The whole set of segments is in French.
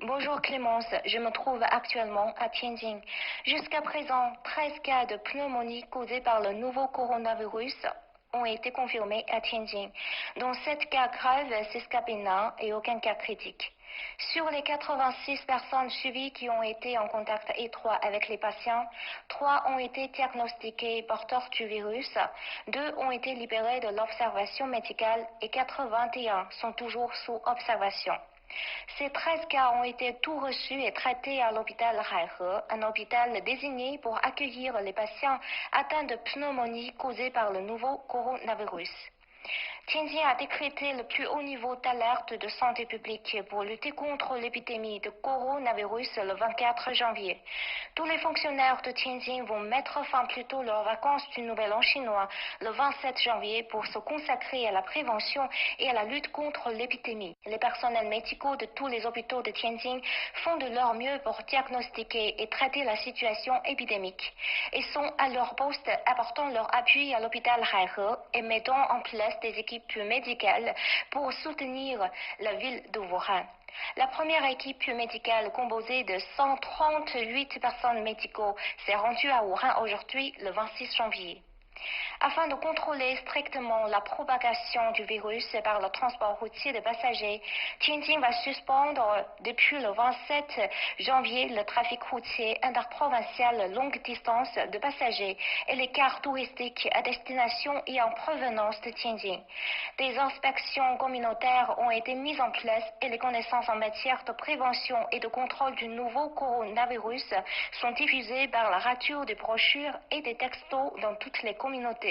Bonjour Clémence, je me trouve actuellement à Tianjin. Jusqu'à présent, 13 cas de pneumonie causés par le nouveau coronavirus ont été confirmés à Tianjin, dont 7 cas graves, 6 cas bénins et aucun cas critique. Sur les 86 personnes suivies qui ont été en contact étroit avec les patients, 3 ont été diagnostiqués porteurs du virus, 2 ont été libérés de l'observation médicale et 81 sont toujours sous observation. Ces 13 cas ont été tous reçus et traités à l'hôpital Haihe, un hôpital désigné pour accueillir les patients atteints de pneumonie causée par le nouveau coronavirus. Tianjin a décrété le plus haut niveau d'alerte de santé publique pour lutter contre l'épidémie de coronavirus le 24 janvier. Tous les fonctionnaires de Tianjin vont mettre fin plus tôt leurs vacances du Nouvel An chinois le 27 janvier pour se consacrer à la prévention et à la lutte contre l'épidémie. Les personnels médicaux de tous les hôpitaux de Tianjin font de leur mieux pour diagnostiquer et traiter la situation épidémique et sont à leur poste apportant leur appui à l'hôpital Haihe et mettant en place des équipes médicales pour soutenir la ville de Wuhan. La première équipe médicale composée de 138 personnes médicaux s'est rendue à Wuhan aujourd'hui, le 26 janvier. Afin de contrôler strictement la propagation du virus par le transport routier de passagers, Tianjin va suspendre depuis le 27 janvier le trafic routier interprovincial longue distance de passagers et les cars touristiques à destination et en provenance de Tianjin. Des inspections communautaires ont été mises en place et les connaissances en matière de prévention et de contrôle du nouveau coronavirus sont diffusées par la radio des brochures et des textos dans toutes les communautés.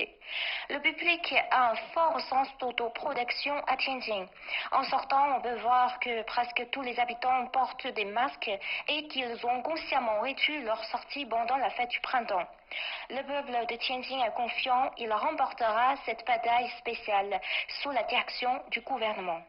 Le public a un fort sens d'autoprotection à Tianjin. En sortant, on peut voir que presque tous les habitants portent des masques et qu'ils ont consciemment réduit leur sortie pendant la fête du printemps. Le peuple de Tianjin est confiant, il remportera cette bataille spéciale sous la direction du gouvernement.